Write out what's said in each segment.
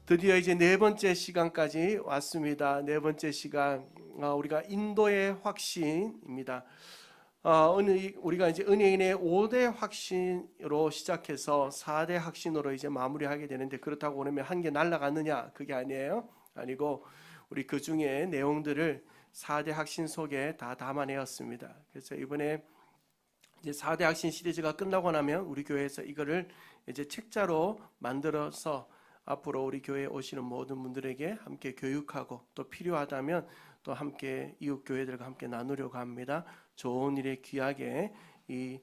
드디어 이제 네 번째 시간까지 왔습니다. 네 번째 시간, 우리가 인도의 확신입니다. 우리가 이제 은혜인의 5대 확신으로 시작해서 4대 확신으로 이제 마무리하게 되는데, 그렇다고 그러면 한 개 날아갔느냐? 그게 아니에요. 아니고 우리 그 중에 내용들을 4대 확신 속에 다 담아내었습니다. 그래서 이번에 이제 4대 확신 시리즈가 끝나고 나면 우리 교회에서 이거를 이제 책자로 만들어서 앞으로 우리 교회에 오시는 모든 분들에게 함께 교육하고, 또 필요하다면 또 함께 이웃 교회들과 함께 나누려고 합니다. 좋은 일에 귀하게 이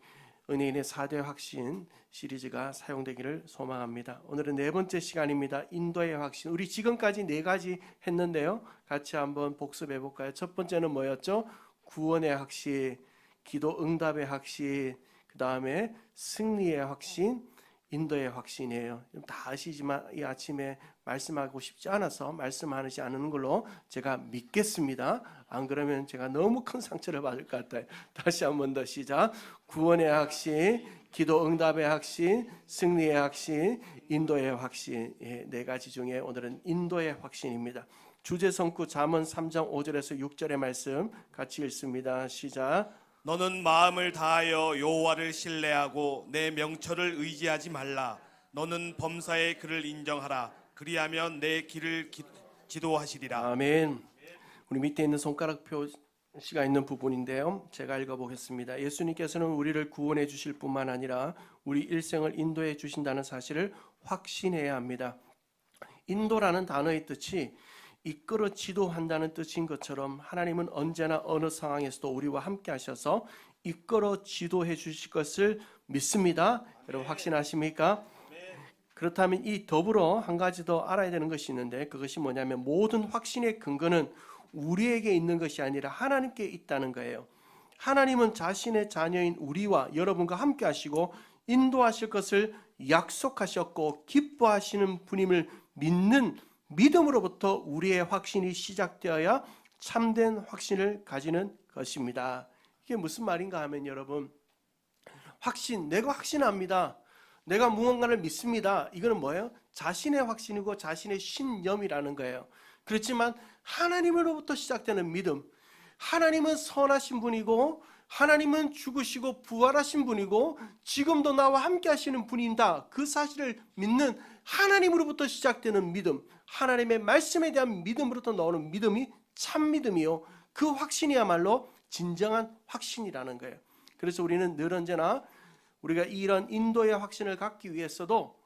은혜인의 4대 확신 시리즈가 사용되기를 소망합니다. 오늘은 네 번째 시간입니다. 인도의 확신. 우리 지금까지 네 가지 했는데요, 같이 한번 복습해 볼까요? 첫 번째는 뭐였죠? 구원의 확신, 기도 응답의 확신, 그 다음에 승리의 확신, 인도의 확신이에요. 다 아시지만 이 아침에 말씀하고 싶지 않아서 말씀하지 않는 걸로 제가 믿겠습니다. 안 그러면 제가 너무 큰 상처를 받을 것 같아요. 다시 한 번 더 시작. 구원의 확신, 기도 응답의 확신, 승리의 확신, 인도의 확신. 네 가지 중에 오늘은 인도의 확신입니다. 주제성구 잠언 3장 5절에서 6절의 말씀 같이 읽습니다. 시작. 너는 마음을 다하여 여호와를 신뢰하고 내 명철을 의지하지 말라. 너는 범사의 그를 인정하라. 그리하면 내 길을 지도하시리라. 아멘. 우리 밑에 있는 손가락 표시가 있는 부분인데요, 제가 읽어보겠습니다. 예수님께서는 우리를 구원해 주실 뿐만 아니라 우리 일생을 인도해 주신다는 사실을 확신해야 합니다. 인도라는 단어의 뜻이 이끌어 지도한다는 뜻인 것처럼, 하나님은 언제나 어느 상황에서도 우리와 함께 하셔서 이끌어 지도해 주실 것을 믿습니다. 여러분 확신하십니까? 그렇다면 이 더불어 한 가지 더 알아야 되는 것이 있는데, 그것이 뭐냐면 모든 확신의 근거는 우리에게 있는 것이 아니라 하나님께 있다는 거예요. 하나님은 자신의 자녀인 우리와 여러분과 함께 하시고 인도하실 것을 약속하셨고 기뻐하시는 분임을 믿는 믿음으로부터 우리의 확신이 시작되어야 참된 확신을 가지는 것입니다. 이게 무슨 말인가 하면, 여러분, 확신, 내가 확신합니다, 내가 무언가를 믿습니다, 이거는 뭐예요? 자신의 확신이고 자신의 신념이라는 거예요. 그렇지만 하나님으로부터 시작되는 믿음, 하나님은 선하신 분이고 하나님은 죽으시고 부활하신 분이고 지금도 나와 함께 하시는 분이다, 그 사실을 믿는 하나님으로부터 시작되는 믿음, 하나님의 말씀에 대한 믿음으로부터 나오는 믿음이 참 믿음이요, 그 확신이야말로 진정한 확신이라는 거예요. 그래서 우리는 늘 언제나 우리가 이런 인도의 확신을 갖기 위해서도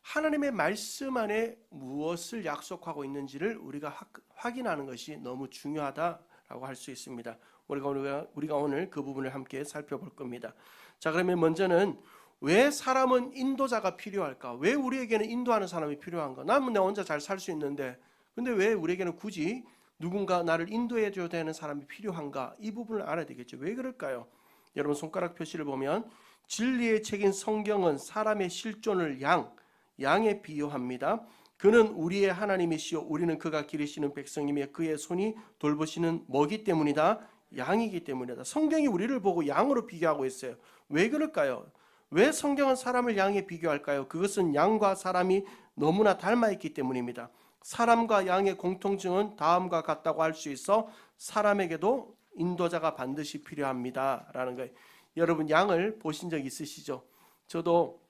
하나님의 말씀 안에 무엇을 약속하고 있는지를 우리가 확인하는 것이 너무 중요하다라고 할 수 있습니다. 우리가 오늘 그 부분을 함께 살펴볼 겁니다. 자, 그러면 먼저는 왜 사람은 인도자가 필요할까? 왜 우리에게는 인도하는 사람이 필요한가? 나는 내 혼자 잘 살 수 있는데, 근데 왜 우리에게는 굳이 누군가 나를 인도해 줘야 되는 사람이 필요한가? 이 부분을 알아야 되겠죠. 왜 그럴까요? 여러분 손가락 표시를 보면 진리의 책인 성경은 사람의 실존을 양에 비유합니다. 그는 우리의 하나님이시요 우리는 그가 기르시는 백성이며 그의 손이 돌보시는 뭐기 때문이다? 양이기 때문이다. 성경이 우리를 보고 양으로 비교하고 있어요. 왜 그럴까요? 왜 성경은 사람을 양에 비교할까요? 그것은 양과 사람이 너무나 닮아 있기 때문입니다. 사람과 양의 공통점은 다음과 같다고 할 수 있어 사람에게도 인도자가 반드시 필요합니다 라는 거예요. 여러분 양을 보신 적 있으시죠? 저도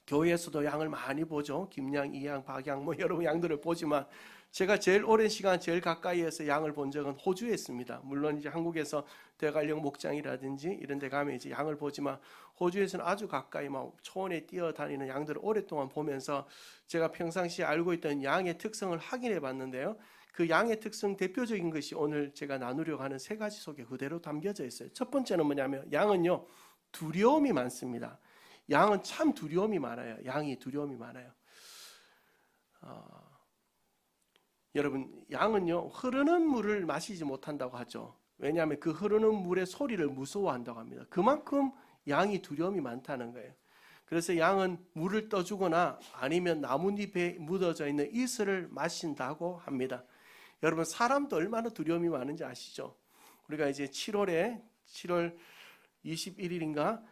교회에서도 양을 많이 보죠. 김양, 이양, 박양 여러분 양들을 보지만, 제가 제일 오랜 시간 제일 가까이에서 양을 본 적은 호주에 있습니다. 물론 이제 한국에서 대관령 목장이라든지 이런 데 가면 이제 양을 보지만, 호주에서는 아주 가까이 막 초원에 뛰어다니는 양들을 오랫동안 보면서 제가 평상시에 알고 있던 양의 특성을 확인해 봤는데요, 그 양의 특성 대표적인 것이 오늘 제가 나누려고 하는 세 가지 속에 그대로 담겨져 있어요. 첫 번째는 뭐냐면 양은요, 두려움이 많습니다. 양은 참 두려움이 많아요. 양이 두려움이 많아요. 여러분 양은요 흐르는 물을 마시지 못한다고 하죠. 왜냐하면 그 흐르는 물의 소리를 무서워한다고 합니다. 그만큼 양이 두려움이 많다는 거예요. 그래서 양은 물을 떠주거나 아니면 나뭇잎에 묻어져 있는 이슬을 마신다고 합니다. 여러분 사람도 얼마나 두려움이 많은지 아시죠? 우리가 이제 7월 21일인가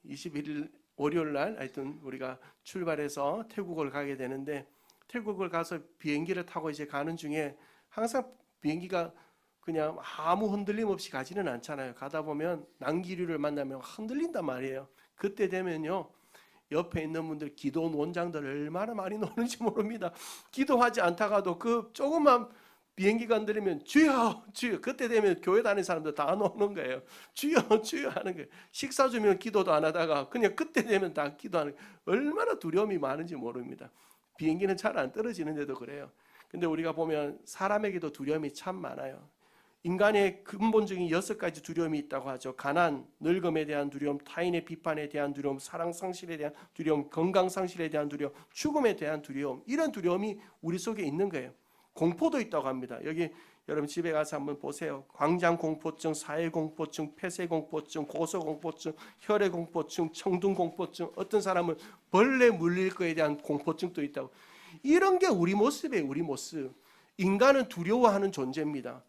21일 월요일 날 하여튼 우리가 출발해서 태국을 가게 되는데, 태국을 가서 비행기를 타고 이제 가는 중에 항상 비행기가 그냥 아무 흔들림 없이 가지는 않잖아요. 가다 보면 난기류를 만나면 흔들린단 말이에요. 그때 되면요, 옆에 있는 분들 기도 원장들 얼마나 많이 노는지 모릅니다. 기도하지 않다가도 그 조금만 비행기가 흔들리면 주여 주여, 그때 되면 교회 다니는 사람들 다 노는 거예요. 주여 주여 하는 거예요. 식사 주면 기도도 안 하다가 그냥 그때 되면 다 기도하는 거예요. 얼마나 두려움이 많은지 모릅니다. 비행기는 잘 안 떨어지는데도 그래요. 근데 우리가 보면 사람에게도 두려움이 참 많아요. 인간의 근본적인 6가지 두려움이 있다고 하죠. 가난, 늙음에 대한 두려움, 타인의 비판에 대한 두려움, 사랑 상실에 대한 두려움, 건강 상실에 대한 두려움, 죽음에 대한 두려움, 이런 두려움이 우리 속에 있는 거예요. 공포도 있다고 합니다. 여기 여러분 집에 가서 한번 보세요. 광장 공포증, 사회 공포증, 폐쇄 공포증, 고소 공포증, 혈액 공포증, 청둥 공포증, 어떤 사람은 벌레 물릴 거에 대한 공포증도 있다고. 이런 게 우리 모습이에요. 우리 모습. 인간은 두려워하는 존재입니다.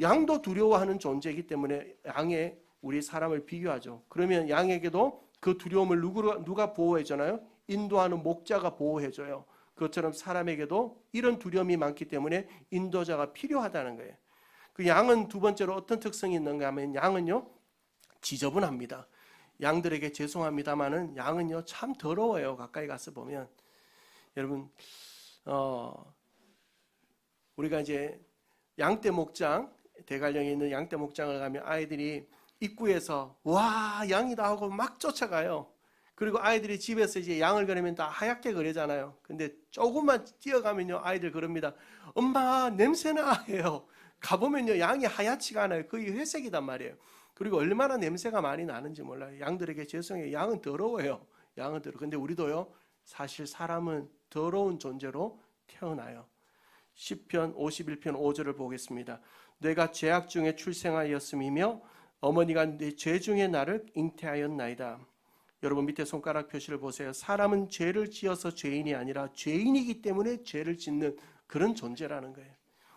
양도 두려워하는 존재이기 때문에 양에 우리 사람을 비교하죠. 그러면 양에게도 그 두려움을 누가 보호해주나요? 인도하는 목자가 보호해줘요. 그것처럼 사람에게도 이런 두려움이 많기 때문에 인도자가 필요하다는 거예요. 그 양은 두 번째로 어떤 특성이 있는가 하면 양은요, 지저분합니다. 양들에게 죄송합니다만은 양은요 참 더러워요. 가까이 가서 보면. 여러분 우리가 이제 양떼 목장, 대관령에 있는 양떼 목장을 가면 아이들이 입구에서 와 양이다 하고 막 쫓아가요. 그리고 아이들이 집에서 이제 양을 그리면 다 하얗게 그리잖아요. 근데 조금만 뛰어가면요 아이들 그럽니다. 엄마 냄새나 해요. 가보면요 양이 하얗지가 않아요. 거의 회색이단 말이에요. 그리고 얼마나 냄새가 많이 나는지 몰라요. 양들에게 죄송해요. 양은 더러워요. 양은 더러워. 근데 우리도요 사실 사람은 더러운 존재로 태어나요. 시편 51편 5절을 보겠습니다. 내가 죄악 중에 출생하였음이며 어머니가 내 죄 중에 나를 잉태하였나이다. 여러분 밑에 손가락 표시를 보세요. 사람은 죄를 지어서 죄인이 아니라 죄인이기 때문에 죄를 짓는 그런 존재라는 거예요.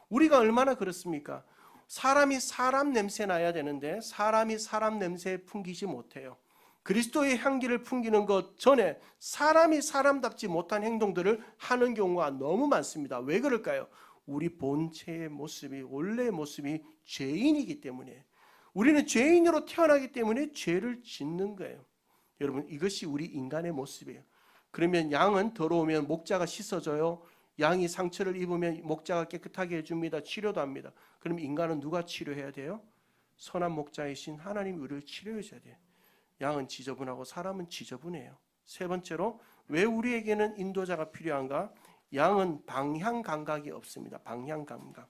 우리가 얼마나 그렇습니까? 사람이 사람 냄새 나야 되는데 사람이 사람 냄새 풍기지 못해요. 그리스도의 향기를 풍기는 것 전에 사람이 사람답지 못한 행동들을 하는 경우가 너무 많습니다. 왜 그럴까요? 우리 본체의 모습이, 원래의 모습이 죄인이기 때문에, 우리는 죄인으로 태어나기 때문에 죄를 짓는 거예요. 여러분 이것이 우리 인간의 모습이에요. 그러면 양은 더러우면 목자가 씻어줘요. 양이 상처를 입으면 목자가 깨끗하게 해줍니다. 치료도 합니다. 그럼 인간은 누가 치료해야 돼요? 선한 목자이신 하나님이 우리를 치료해 줘야 돼요. 양은 지저분하고 사람은 지저분해요. 세 번째로 왜 우리에게는 인도자가 필요한가? 양은 방향 감각이 없습니다. 방향 감각.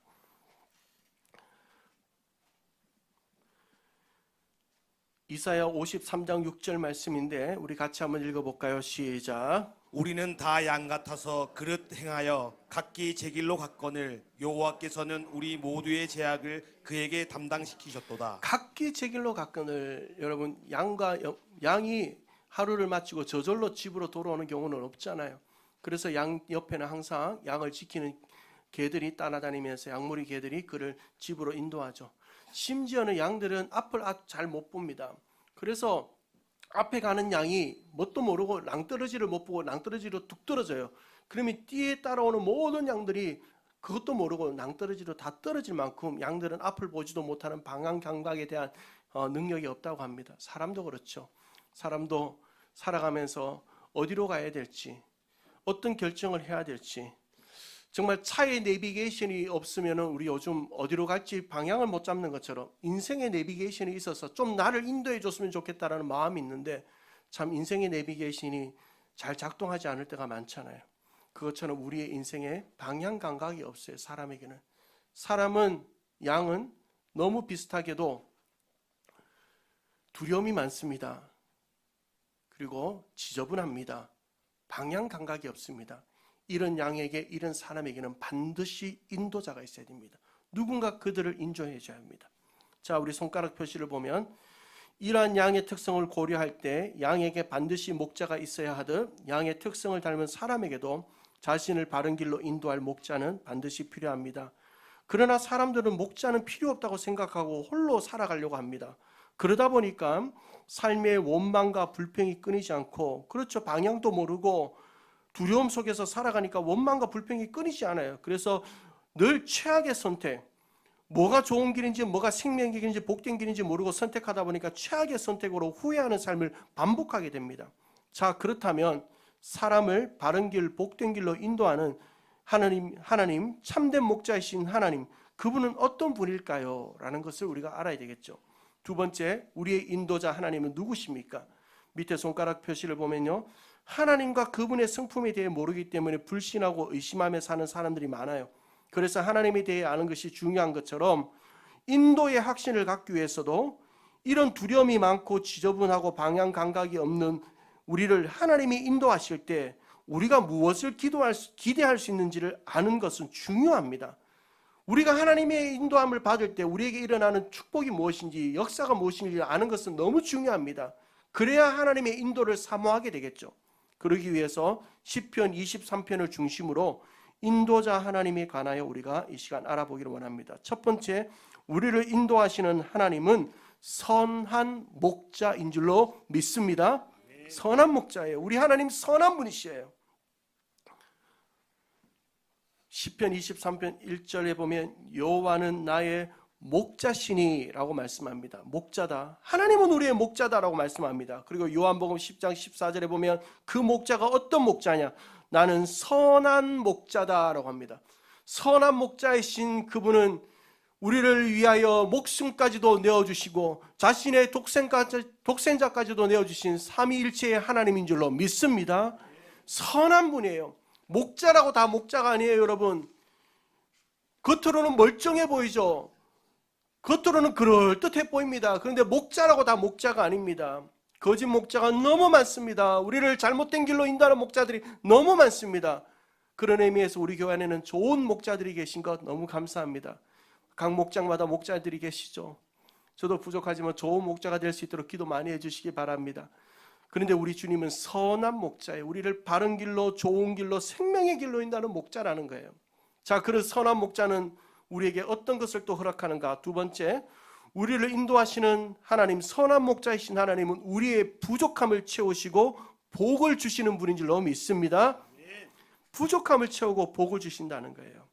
이사야 53장 6절 말씀인데 우리 같이 한번 읽어볼까요? 시작. 우리는 다 양 같아서 그릇 행하여 각기 제 길로 갔거늘 여호와께서는 우리 모두의 죄악을 그에게 담당시키셨도다. 각기 제 길로 갔거늘. 여러분 양이 하루를 마치고 저절로 집으로 돌아오는 경우는 없잖아요. 그래서 양 옆에는 항상 양을 지키는 개들이 따라다니면서 양무리 개들이 그를 집으로 인도하죠. 심지어는 양들은 앞을 잘 못 봅니다. 그래서 앞에 가는 양이 뭣도 모르고 낭떠러지를 못 보고 낭떠러지로 뚝 떨어져요. 그러면 뒤에 따라오는 모든 양들이 그것도 모르고 낭떠러지로 다 떨어질 만큼 양들은 앞을 보지도 못하는 방향 감각에 대한 능력이 없다고 합니다. 사람도 그렇죠. 사람도 살아가면서 어디로 가야 될지, 어떤 결정을 해야 될지, 정말 차의 내비게이션이 없으면 우리 요즘 어디로 갈지 방향을 못 잡는 것처럼 인생의 내비게이션이 있어서 좀 나를 인도해 줬으면 좋겠다라는 마음이 있는데 참 인생의 내비게이션이 잘 작동하지 않을 때가 많잖아요. 그것처럼 우리의 인생에 방향 감각이 없어요. 사람에게는. 사람은, 양은 너무 비슷하게도 두려움이 많습니다. 그리고 지저분합니다. 방향 감각이 없습니다. 이런 양에게, 이런 사람에게는 반드시 인도자가 있어야 됩니다. 누군가 그들을 인도해 줘야 합니다. 자, 우리 손가락 표시를 보면 이러한 양의 특성을 고려할 때 양에게 반드시 목자가 있어야 하듯 양의 특성을 닮은 사람에게도 자신을 바른 길로 인도할 목자는 반드시 필요합니다. 그러나 사람들은 목자는 필요 없다고 생각하고 홀로 살아가려고 합니다. 그러다 보니까 삶의 원망과 불평이 끊이지 않고, 그렇죠, 방향도 모르고 두려움 속에서 살아가니까 원망과 불평이 끊이지 않아요. 그래서 늘 최악의 선택, 뭐가 좋은 길인지 뭐가 생명의 길인지 복된 길인지 모르고 선택하다 보니까 최악의 선택으로 후회하는 삶을 반복하게 됩니다. 자, 그렇다면 사람을 바른 길, 복된 길로 인도하는 하나님, 참된 목자이신 하나님, 그분은 어떤 분일까요? 라는 것을 우리가 알아야 되겠죠. 두 번째, 우리의 인도자 하나님은 누구십니까? 밑에 손가락 표시를 보면요, 하나님과 그분의 성품에 대해 모르기 때문에 불신하고 의심하며 사는 사람들이 많아요. 그래서 하나님에 대해 아는 것이 중요한 것처럼 인도의 확신을 갖기 위해서도 이런 두려움이 많고 지저분하고 방향 감각이 없는 우리를 하나님이 인도하실 때 우리가 무엇을 기대할 수 있는지를 아는 것은 중요합니다. 우리가 하나님의 인도함을 받을 때 우리에게 일어나는 축복이 무엇인지, 역사가 무엇인지 아는 것은 너무 중요합니다. 그래야 하나님의 인도를 사모하게 되겠죠. 그러기 위해서 시편 23편을 중심으로 인도자 하나님에 관하여 우리가 이 시간 알아보기를 원합니다. 첫 번째, 우리를 인도하시는 하나님은 선한 목자인 줄로 믿습니다. 선한 목자예요. 우리 하나님 선한 분이시에요. 시편 23편 1절에 보면 여호와는 나의 목자시니라고 말씀합니다. 목자다. 하나님은 우리의 목자다라고 말씀합니다. 그리고 요한복음 10장 14절에 보면 그 목자가 어떤 목자냐? 나는 선한 목자다라고 합니다. 선한 목자이신 그분은 우리를 위하여 목숨까지도 내어주시고 자신의 독생자까지도 내어주신 삼위일체의 하나님인 줄로 믿습니다. 선한 분이에요. 목자라고 다 목자가 아니에요, 여러분. 겉으로는 멀쩡해 보이죠. 겉으로는 그럴듯해 보입니다. 그런데 목자라고 다 목자가 아닙니다. 거짓 목자가 너무 많습니다. 우리를 잘못된 길로 인도하는 목자들이 너무 많습니다. 그런 의미에서 우리 교회 안에는 좋은 목자들이 계신 것 너무 감사합니다. 각 목장마다 목자들이 계시죠. 저도 부족하지만 좋은 목자가 될 수 있도록 기도 많이 해주시기 바랍니다. 그런데 우리 주님은 선한 목자예요. 우리를 바른 길로, 좋은 길로, 생명의 길로 인도하는 목자라는 거예요. 자, 그런 선한 목자는 우리에게 어떤 것을 또 허락하는가? 두 번째, 우리를 인도하시는 하나님, 선한 목자이신 하나님은 우리의 부족함을 채우시고 복을 주시는 분인 줄로 믿습니다. 부족함을 채우고 복을 주신다는 거예요.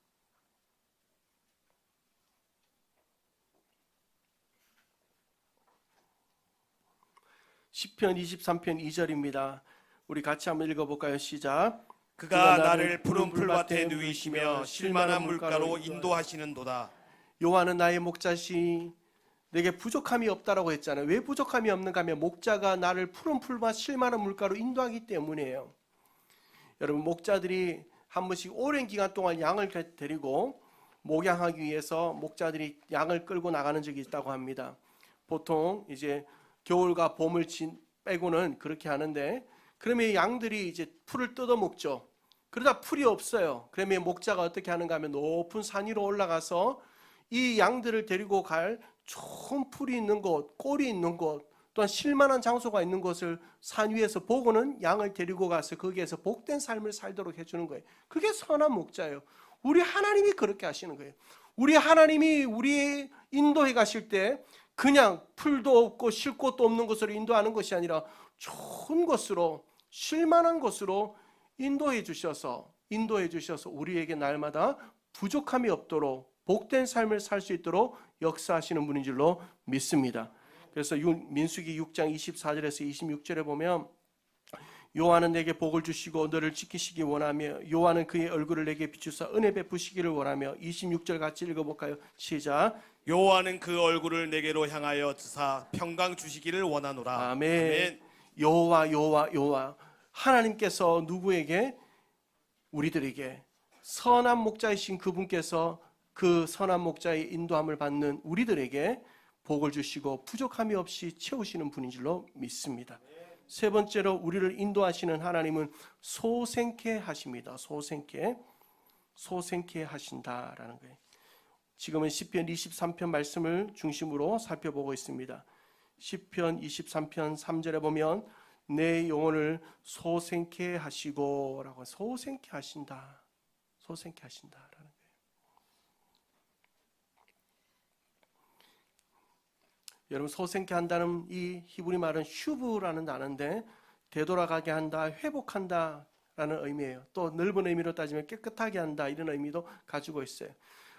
시편 23편 2절입니다. 우리 같이 한번 읽어볼까요? 시작. 그가 나를 푸른 풀밭에 누이시며 실만한 물가로 인도하시는도다. 여호와는 나의 목자시, 내게 부족함이 없다라고 했잖아요. 왜 부족함이 없는가 하면 목자가 나를 푸른 풀밭 실만한 물가로 인도하기 때문이에요. 여러분, 목자들이 한 번씩 오랜 기간 동안 양을 데리고 목양하기 위해서 목자들이 양을 끌고 나가는 적이 있다고 합니다. 보통 이제 겨울과 봄을 빼고는 그렇게 하는데, 그러면 양들이 이제 풀을 뜯어 먹죠. 그러다 풀이 없어요. 그러면 목자가 어떻게 하는가 하면 높은 산 위로 올라가서 이 양들을 데리고 갈 좋은 풀이 있는 곳, 꼴이 있는 곳, 또한 쉴만한 장소가 있는 곳을 산 위에서 보고는 양을 데리고 가서 거기에서 복된 삶을 살도록 해주는 거예요. 그게 선한 목자예요. 우리 하나님이 그렇게 하시는 거예요. 우리 하나님이 우리 인도해 가실 때 그냥 풀도 없고 쉴 곳도 없는 곳으로 인도하는 것이 아니라 좋은 곳으로, 쉴만한 곳으로 인도해 주셔서 우리에게 날마다 부족함이 없도록 복된 삶을 살 수 있도록 역사하시는 분인 줄로 믿습니다. 그래서 민수기 6장 24절에서 26절에 보면 여호와는 내게 복을 주시고 너를 지키시기 원하며 여호와는 그의 얼굴을 내게 비추사 은혜 베푸시기를 원하며 26절 같이 읽어볼까요? 시작. 여호와는 그 얼굴을 내게로 향하여 드사 평강 주시기를 원하노라. 아멘. 여호와 하나님께서 누구에게? 우리들에게, 선한 목자이신 그분께서 그 선한 목자의 인도함을 받는 우리들에게 복을 주시고 부족함이 없이 채우시는 분인 줄로 믿습니다. 세 번째로 우리를 인도하시는 하나님은 소생케 하십니다. 소생케 하신다라는 거예요. 지금은 시편 23편 말씀을 중심으로 살펴보고 있습니다. 시편 23편 3절에 보면 내 영혼을 소생케 하시고 라고, 소생케 하신다라는 거예요. 여러분, 소생케 한다는 이 히브리 말은 슈브라는 단어인데 되돌아가게 한다, 회복한다, 라는 의미예요. 또 넓은 의미로 따지면 깨끗하게 한다 이런 의미도 가지고 있어요.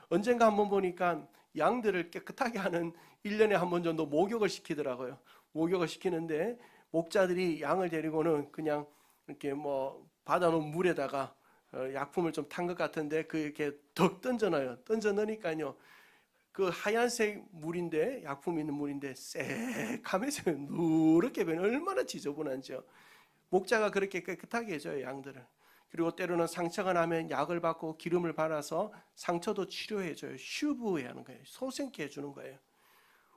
언젠가 한번 보니까 양들을 깨끗하게 하는 1년에 한 번 정도 목욕을 시키더라고요. 목욕을 시키는데 목자들이 양을 데리고는 그냥 이렇게 뭐 받아놓은 물에다가 약품을 좀 탄 것 같은데 그 이렇게 덕 던져 넣어요. 던져 넣으니까요. 그 하얀색 물인데 약품 있는 물인데 새카매서 누렇게 변해. 얼마나 지저분한지요. 목자가 그렇게 깨끗하게 해줘요, 양들을. 그리고 때로는 상처가 나면 약을 받고 기름을 발라서 상처도 치료해줘요. 슈브하는 거예요. 소생케 해주는 거예요.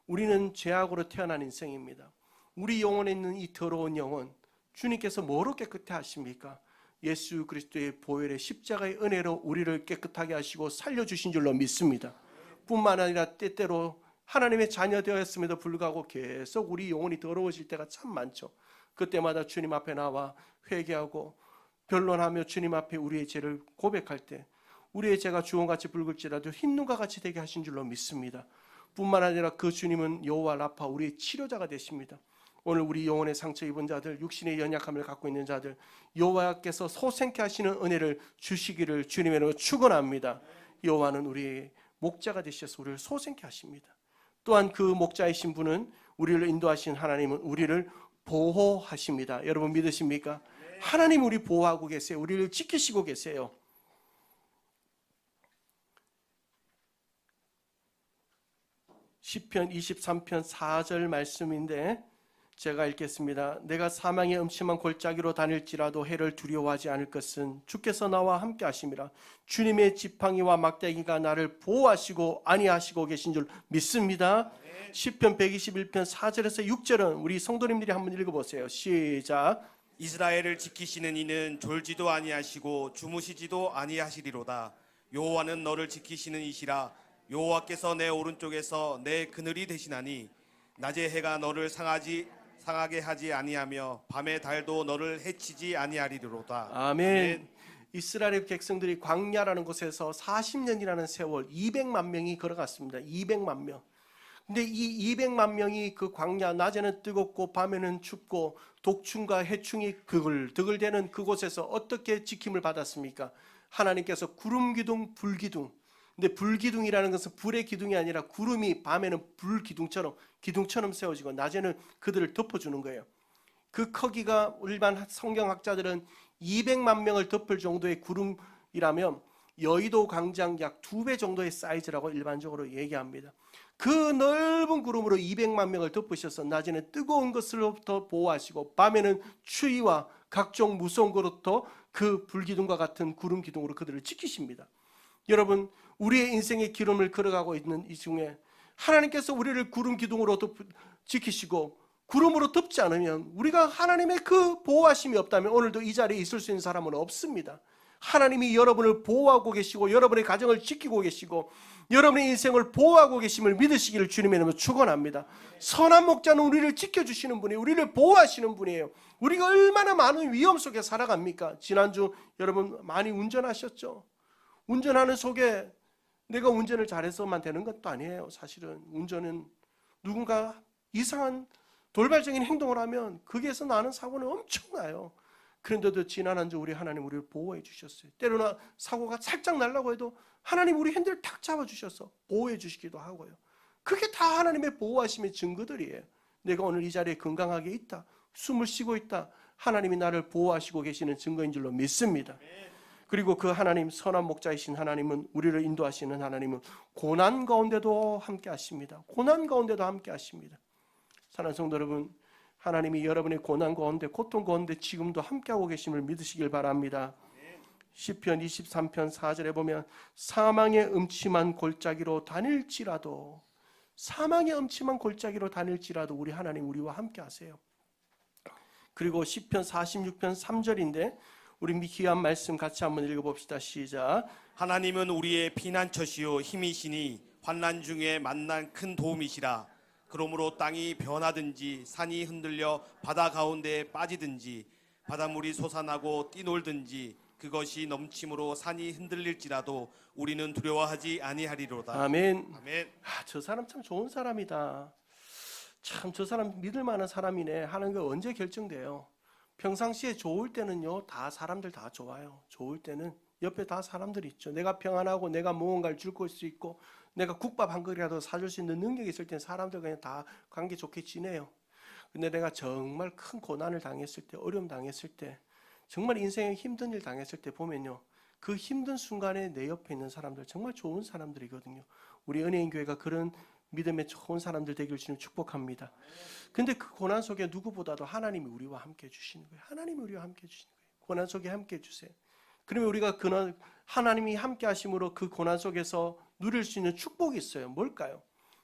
우리는 죄악으로 태어난 인생입니다. 우리 영혼에 있는 이 더러운 영혼, 주님께서 뭐로 깨끗해 하십니까? 예수 그리스도의 보혈의 십자가의 은혜로 우리를 깨끗하게 하시고 살려주신 줄로 믿습니다. 뿐만 아니라 때때로 하나님의 자녀 되었음에도 불구하고 계속 우리 영혼이 더러워질 때가 참 많죠. 그때마다 주님 앞에 나와 회개하고 변론하며 주님 앞에 우리의 죄를 고백할 때 우리의 죄가 주홍같이 붉을지라도 흰눈과 같이 되게 하신 줄로 믿습니다. 뿐만 아니라 그 주님은 여호와 라파 우리의 치료자가 되십니다. 오늘 우리 영혼의 상처 입은 자들, 육신의 연약함을 갖고 있는 자들, 여호와께서 소생케 하시는 은혜를 주시기를 주님의 이름으로 축원합니다. 여호와는 우리의 목자가 되셔서 우리를 소생케 하십니다. 또한 그 목자이신 분은 우리를 인도하신 하나님은 우리를 보호하십니다. 여러분 믿으십니까? 하나님 우리 보호하고 계세요. 우리를 지키시고 계세요. 시편 23편 4절 말씀인데 제가 읽겠습니다. 내가 사망의 음침한 골짜기로 다닐지라도 해를 두려워하지 않을 것은 주께서 나와 함께 하심이라. 주님의 지팡이와 막대기가 나를 보호하시고 안위하시고 계신 줄 믿습니다. 시편 121편 4절에서 6절은 우리 성도님들이 한번 읽어보세요. 시작. 이스라엘을 지키시는 이는 졸지도 아니하시고 주무시지도 아니하시리로다. 여호와는 너를 지키시는 이시라. 여호와께서 내 오른쪽에서 내 그늘이 되시나니 낮에 해가 너를 상하게 하지 아니하며 밤에 달도 너를 해치지 아니하리로다. 아멘. 이스라엘 백성들이 광야라는 곳에서 40년이라는 세월 200만 명이 걸어갔습니다. 200만 명. 근데 이 200만 명이 그 광야 낮에는 뜨겁고 밤에는 춥고 독충과 해충이 드글드글대는 그곳에서 어떻게 지킴을 받았습니까? 하나님께서 구름 기둥, 불 기둥. 근데 불 기둥이라는 것은 불의 기둥이 아니라 구름이 밤에는 불 기둥처럼 세워지고 낮에는 그들을 덮어주는 거예요. 그 크기가 일반 성경학자들은 200만 명을 덮을 정도의 구름이라면 여의도 광장 약 2배 정도의 사이즈라고 일반적으로 얘기합니다. 그 넓은 구름으로 200만 명을 덮으셔서 낮에는 뜨거운 것으로부터 보호하시고 밤에는 추위와 각종 무서운 것으로부터 그 불기둥과 같은 구름 기둥으로 그들을 지키십니다. 여러분, 우리의 인생의 기름을 걸어가고 있는 이 중에 하나님께서 우리를 구름 기둥으로 지키시고 구름으로 덮지 않으면 우리가 하나님의 그 보호하심이 없다면 오늘도 이 자리에 있을 수 있는 사람은 없습니다. 하나님이 여러분을 보호하고 계시고 여러분의 가정을 지키고 계시고 여러분의 인생을 보호하고 계심을 믿으시기를 주님의 이름으로 축원합니다. 선한 목자는 우리를 지켜주시는 분이에요. 우리를 보호하시는 분이에요. 우리가 얼마나 많은 위험 속에 살아갑니까? 지난주 여러분 많이 운전하셨죠? 운전하는 속에 내가 운전을 잘해서만 되는 것도 아니에요. 사실은 운전은 누군가 이상한 돌발적인 행동을 하면 거기에서 나는 사고는 엄청나요. 그런데도 지난 한 주 우리 하나님 우리를 보호해 주셨어요. 때로는 사고가 살짝 나려고 해도 하나님 우리 핸들을 탁 잡아주셔서 보호해 주시기도 하고요. 그게 다 하나님의 보호하심의 증거들이에요. 내가 오늘 이 자리에 건강하게 있다, 숨을 쉬고 있다, 하나님이 나를 보호하시고 계시는 증거인 줄로 믿습니다. 그리고 그 하나님, 선한 목자이신 하나님은, 우리를 인도하시는 하나님은 고난 가운데도 함께 하십니다. 고난 가운데도 함께 하십니다. 사랑하는 성도 여러분, 하나님이 여러분의 고난 가운데, 고통 가운데 지금도 함께하고 계심을 믿으시길 바랍니다. 시편 23편 4절에 보면 사망의 음침한 골짜기로 다닐지라도, 사망의 음침한 골짜기로 다닐지라도 우리 하나님 우리와 함께 하세요. 그리고 시편 46편 3절인데 우리 귀한 말씀 같이 한번 읽어봅시다. 시작. 하나님은 우리의 피난처시요 힘이시니 환난 중에 만난 큰 도움이시라. 그러므로 땅이 변하든지 산이 흔들려 바다 가운데에 빠지든지 바닷물이 솟아나고 뛰놀든지 그것이 넘침으로 산이 흔들릴지라도 우리는 두려워하지 아니하리로다. 아멘. 아멘. 저 사람 참 좋은 사람이다. 참 저 사람 믿을 만한 사람이네 하는 게 언제 결정돼요? 평상시에 좋을 때는요, 다 사람들 다 좋아요. 좋을 때는 옆에 다 사람들이 있죠. 내가 평안하고 내가 무언가를 줄 수 있고 내가 국밥 한 그릇이라도 사줄 수 있는 능력이 있을 땐 사람들 그냥 다 관계 좋게 지내요. 근데 내가 정말 큰 고난을 당했을 때, 어려움 당했을 때, 정말 인생에 힘든 일 당했을 때 보면요, 그 힘든 순간에 내 옆에 있는 사람들 정말 좋은 사람들이거든요. 우리 은혜인 교회가 그런 믿음의 좋은 사람들 되길 주님 축복합니다. 근데 그 고난 속에 누구보다도 하나님이 우리와 함께 해주시는 거예요. 하나님이 우리와 함께 해주시는 거예요. 고난 속에 함께 해주세요. 그러면 우리가 하나님이 함께 하심으로 그 고난 속에서 누릴 수 있는 축복이 있어요. 뭘까요?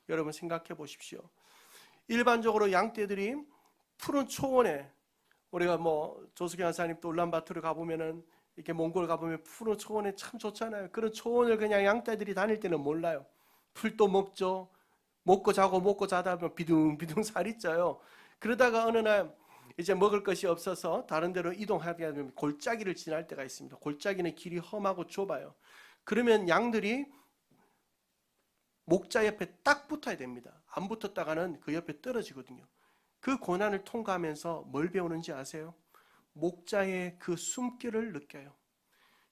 여러분 생각해 보십시오. 일반적으로 양떼들이 푸른 초원에, 우리가 조수경 하사님 또 울란바토르 가보면은 이렇게 몽골 가보면 푸른 초원에 참 좋잖아요. 그런 초원을 그냥 양떼들이 다닐 때는 몰라요. 풀도 먹죠. 먹고 자고 먹고 자다 보면 비둥비둥 살이 쪄요. 그러다가 어느 날 이제 먹을 것이 없어서 다른 데로 이동하게 되면 골짜기를 지날 때가 있습니다. 골짜기는 길이 험하고 좁아요. 그러면 양들이 목자 옆에 딱 붙어야 됩니다. 안 붙었다가는 그 옆에 떨어지거든요. 그 고난을 통과하면서 뭘 배우는지 아세요? 목자의 그 숨결을 느껴요.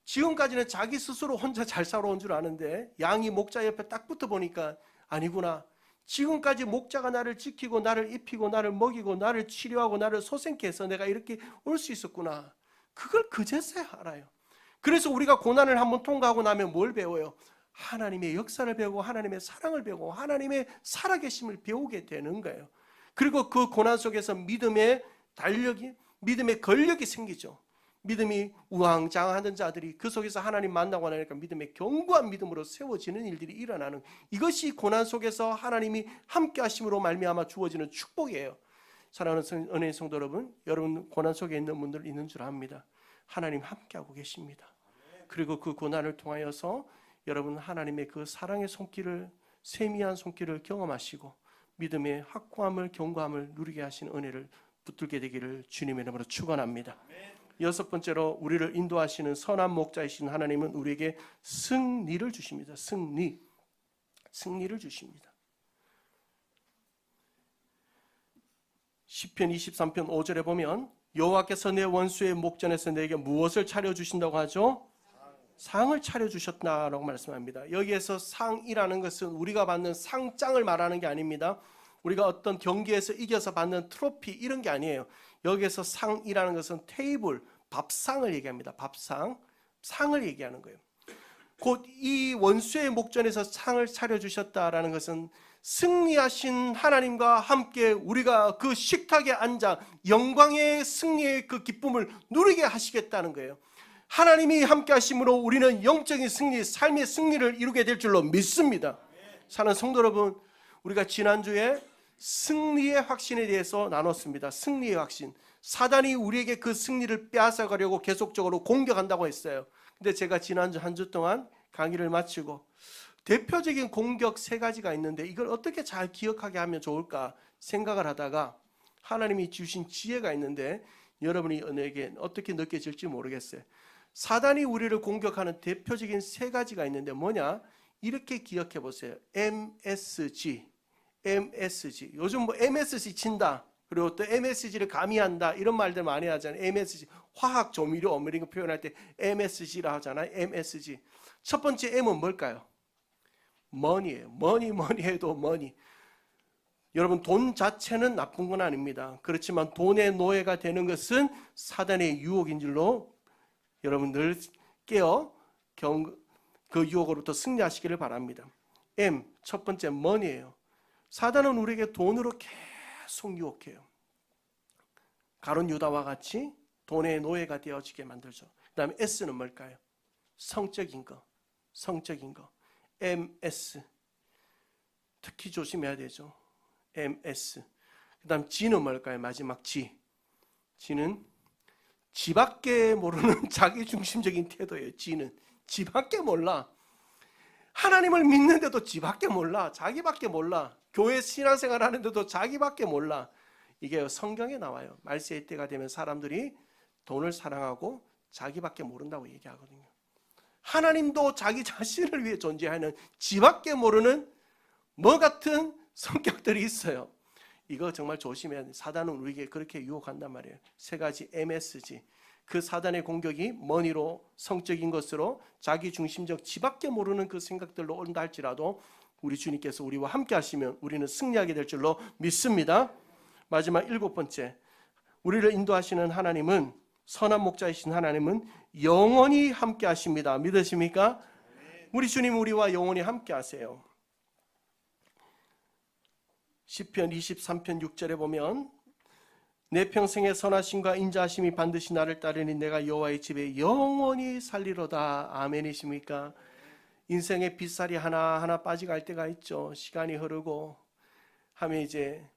지금까지는 자기 스스로 혼자 잘 살아온 줄 아는데 양이 목자 옆에 딱 붙어 보니까 아니구나. 지금까지 목자가 나를 지키고 나를 입히고 나를 먹이고 나를 치료하고 나를 소생케 해서 내가 이렇게 올 수 있었구나. 그걸 그제서야 알아요. 그래서 우리가 고난을 한번 통과하고 나면 뭘 배워요? 하나님의 역사를 배우고 하나님의 사랑을 배우고 하나님의 살아계심을 배우게 되는 거예요. 그리고 그 고난 속에서 믿음의 달력이, 믿음의 권력이 생기죠. 믿음이 우왕좌왕하던 자들이 그 속에서 하나님 만나고 나니까 믿음의 견고한 믿음으로 세워지는 일들이 일어나는, 이것이 고난 속에서 하나님이 함께 하심으로 말미암아 주어지는 축복이에요. 사랑하는 은혜의 성도 여러분, 여러분 고난 속에 있는 분들 있는 줄 압니다. 하나님 함께하고 계십니다. 그리고 그 고난을 통하여서 여러분 하나님의 그 사랑의 손길을, 세미한 손길을 경험하시고 믿음의 확고함을, 견고함을 누리게 하시는 은혜를 붙들게 되기를 주님의 이름으로 축원합니다. 여섯 번째로 우리를 인도하시는 선한 목자이신 하나님은 우리에게 승리를 주십니다. 승리를 주십니다. 시편 23편 5절에 보면 여호와께서 내 원수의 목전에서 내게 무엇을 차려주신다고 하죠? 상을 차려주셨다라고 말씀합니다. 여기에서 상이라는 것은 우리가 받는 상장을 말하는 게 아닙니다. 우리가 어떤 경기에서 이겨서 받는 트로피 이런 게 아니에요. 여기에서 상이라는 것은 테이블, 밥상을 얘기합니다. 밥상, 상을 얘기하는 거예요. 곧 이 원수의 목전에서 상을 차려주셨다라는 것은 승리하신 하나님과 함께 우리가 그 식탁에 앉아 영광의 승리의 그 기쁨을 누리게 하시겠다는 거예요. 하나님이 함께 하심으로 우리는 영적인 승리, 삶의 승리를 이루게 될 줄로 믿습니다. 사랑하는 성도 여러분, 우리가 지난주에 승리의 확신에 대해서 나눴습니다. 승리의 확신. 사단이 우리에게 그 승리를 빼앗아가려고 계속적으로 공격한다고 했어요. 근데 제가 지난주 한 주 동안 강의를 마치고 대표적인 공격 3가지가 있는데 이걸 어떻게 잘 기억하게 하면 좋을까 생각을 하다가 하나님이 주신 지혜가 있는데 여러분이 은혜에게 어떻게 느껴질지 모르겠어요. 사단이 우리를 공격하는 대표적인 3가지가 있는데 뭐냐? 이렇게 기억해 보세요. MSG. 요즘 MSG 친다. 그리고 또 MSG를 가미한다. 이런 말들 많이 하잖아요. MSG. 화학 조미료 이런 거 표현할 때 MSG라 하잖아요. MSG. 첫 번째 M은 뭘까요? 머니예요. 머니 해도 머니. 여러분 돈 자체는 나쁜 건 아닙니다. 그렇지만 돈의 노예가 되는 것은 사단의 유혹인 줄로 여러분들 깨어 그 유혹으로부터 승리하시기를 바랍니다. M, 첫 번째 머니예요. 사단은 우리에게 돈으로 계속 유혹해요. 가룟 유다와 같이 돈의 노예가 되어지게 만들죠. 그 다음에 S는 뭘까요? 성적인 거. MS. 특히 조심해야 되죠. MS. 그 다음 G는 뭘까요? 마지막 G는 지밖에 모르는 자기중심적인 태도예요. 지밖에 몰라. 하나님을 믿는데도 지밖에 몰라. 자기밖에 몰라. 교회 신앙생활 하는데도 자기밖에 몰라. 이게 성경에 나와요. 말세의 때가 되면 사람들이 돈을 사랑하고 자기밖에 모른다고 얘기하거든요. 하나님도 자기 자신을 위해 존재하는 지밖에 모르는 뭐 같은 성격들이 있어요. 이거 정말 조심해야 돼. 사단은 우리에게 그렇게 유혹한단 말이에요. 세 가지 MSG. 그 사단의 공격이 머니로, 성적인 것으로, 자기 중심적 지밖에 모르는 그 생각들로 온다 할지라도 우리 주님께서 우리와 함께 하시면 우리는 승리하게 될 줄로 믿습니다. 마지막 7번째, 우리를 인도하시는 하나님은, 선한 목자이신 하나님은 영원히 함께 하십니다. 믿으십니까? 우리 주님 우리와 영원히 함께 하세요. 시편 23편 6절에 보면 내 평생의 선하심과 인자하심이 반드시 나를 따르니 내가 여호와의 집에 영원히 살리로다. 아멘이십니까? 인생의 빗살이 하나하나 빠져갈 때가 있죠. 시간이 흐르고 하면 이제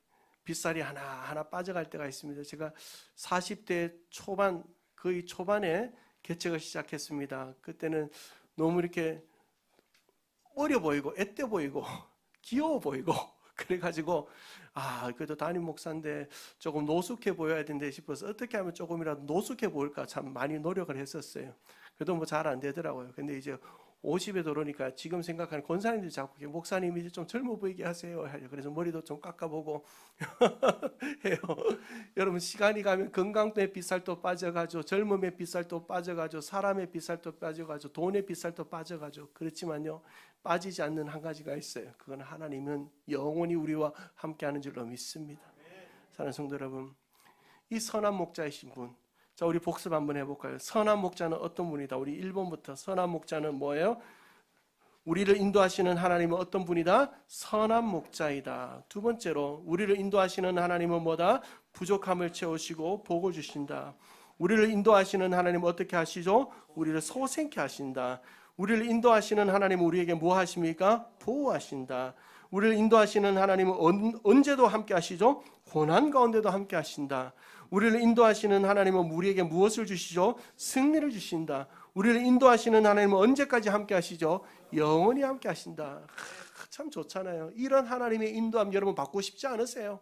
빗살이 하나하나 빠져갈 때가 있습니다. 제가 40대 초반, 거의 초반에 개척을 시작했습니다. 그때는 너무 이렇게 어려 보이고 앳돼 보이고 귀여워 보이고 그래가지고 그래도 담임 목사인데 조금 노숙해 보여야 된다 싶어서 어떻게 하면 조금이라도 노숙해 보일까 참 많이 노력을 했었어요. 그래도 뭐 잘 안 되더라고요. 근데 이제 50에 들어오니까 지금 생각하는 권사님들이 자꾸 목사님 이제 좀 젊어 보이게 하세요. 그래서 머리도 좀 깎아보고 해요. 여러분 시간이 가면 건강의 빗살도 빠져가죠. 젊음의 빗살도 빠져가죠. 사람의 빗살도 빠져가죠. 돈의 빗살도 빠져가죠. 그렇지만요. 빠지지 않는 한 가지가 있어요. 그건 하나님은 영원히 우리와 함께하는 줄로 믿습니다. 사랑하는 성도 여러분, 이 선한 목자이신 분, 자 우리 복습 한번 해볼까요? 선한 목자는 어떤 분이다? 우리 1번부터 선한 목자는 뭐예요? 우리를 인도하시는 하나님은 어떤 분이다? 선한 목자이다. 두 번째로 우리를 인도하시는 하나님은 뭐다? 부족함을 채우시고 복을 주신다. 우리를 인도하시는 하나님은 어떻게 하시죠? 우리를 소생케 하신다. 우리를 인도하시는 하나님은 우리에게 뭐 하십니까? 보호하신다. 우리를 인도하시는 하나님은 언제도 함께 하시죠? 고난 가운데도 함께 하신다. 우리를 인도하시는 하나님은 우리에게 무엇을 주시죠? 승리를 주신다. 우리를 인도하시는 하나님은 언제까지 함께 하시죠? 영원히 함께 하신다. 참 좋잖아요. 이런 하나님의 인도함 여러분 받고 싶지 않으세요?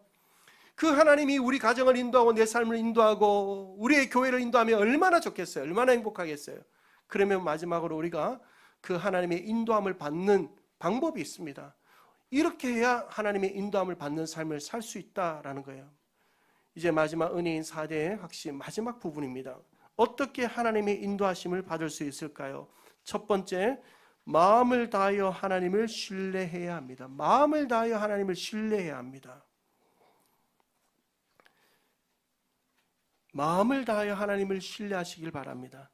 그 하나님이 우리 가정을 인도하고 내 삶을 인도하고 우리의 교회를 인도하면 얼마나 좋겠어요? 얼마나 행복하겠어요? 그러면 마지막으로 우리가 그 하나님의 인도함을 받는 방법이 있습니다. 이렇게 해야 하나님의 인도함을 받는 삶을 살 수 있다라는 거예요. 이제 마지막 은혜인 4대의 핵심 마지막 부분입니다. 어떻게 하나님의 인도하심을 받을 수 있을까요? 첫 번째, 마음을 다하여 하나님을 신뢰해야 합니다. 마음을 다하여 하나님을 신뢰해야 합니다. 마음을 다하여 하나님을 신뢰하시길 바랍니다.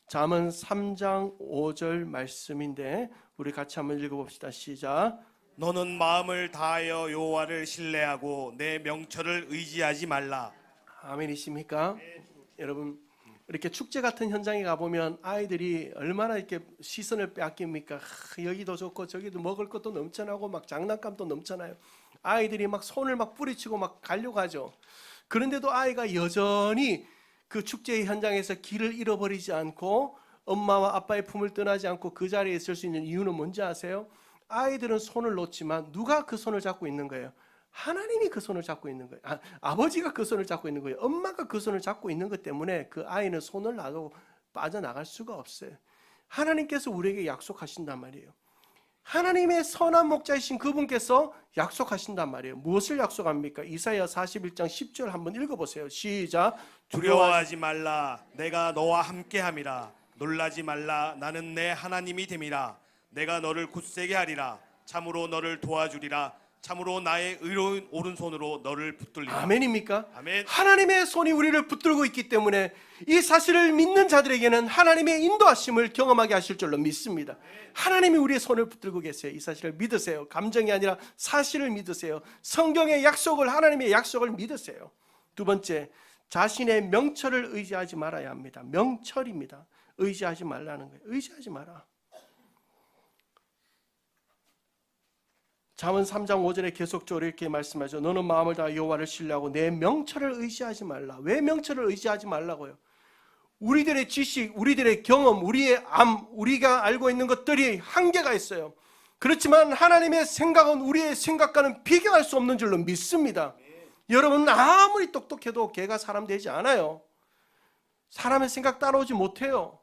잠언 3장 5절 말씀인데 우리 같이 한번 읽어봅시다. 시작. 너는 마음을 다하여 여호와를 신뢰하고 내 명철을 의지하지 말라. 아멘이십니까? 여러분 이렇게 축제 같은 현장에 가보면 아이들이 얼마나 이렇게 시선을 빼앗깁니까? 여기도 좋고 저기도 먹을 것도 넘쳐나고 막 장난감도 넘쳐나요. 아이들이 막 손을 막 뿌리치고 막 가려고 하죠. 그런데도 아이가 여전히 그 축제의 현장에서 길을 잃어버리지 않고 엄마와 아빠의 품을 떠나지 않고 그 자리에 있을 수 있는 이유는 뭔지 아세요? 아이들은 손을 놓지만 누가 그 손을 잡고 있는 거예요? 하나님이 그 손을 잡고 있는 거예요. 아버지가 그 손을 잡고 있는 거예요. 엄마가 그 손을 잡고 있는 것 때문에 그 아이는 손을 놔도 빠져나갈 수가 없어요. 하나님께서 우리에게 약속하신단 말이에요. 하나님의 선한 목자이신 그분께서 약속하신단 말이에요. 무엇을 약속합니까? 이사야 41장 10절 한번 읽어보세요. 시작. 두려워하지 말라. 내가 너와 함께함이라. 놀라지 말라. 나는 내 하나님이 됨이라. 내가 너를 굳세게 하리라. 참으로 너를 도와주리라. 참으로 나의 의로운 오른손으로 너를 붙들리라. 아멘입니까? 아멘. 하나님의 손이 우리를 붙들고 있기 때문에 이 사실을 믿는 자들에게는 하나님의 인도하심을 경험하게 하실 줄로 믿습니다. 하나님이 우리의 손을 붙들고 계세요. 이 사실을 믿으세요. 감정이 아니라 사실을 믿으세요. 성경의 약속을, 하나님의 약속을 믿으세요. 두 번째, 자신의 명철을 의지하지 말아야 합니다. 명철입니다. 의지하지 말라는 거예요. 의지하지 마라. 잠언 3장 5절에 계속적으로 이렇게 말씀하죠. 너는 마음을 다하여 여호와를 신뢰하고 내 명철을 의지하지 말라. 왜 명철을 의지하지 말라고요? 우리들의 지식, 우리들의 경험, 우리의 우리가 알고 있는 것들이 한계가 있어요. 그렇지만 하나님의 생각은 우리의 생각과는 비교할 수 없는 줄로 믿습니다. 여러분 아무리 똑똑해도 걔가 사람 되지 않아요. 사람의 생각 따라오지 못해요.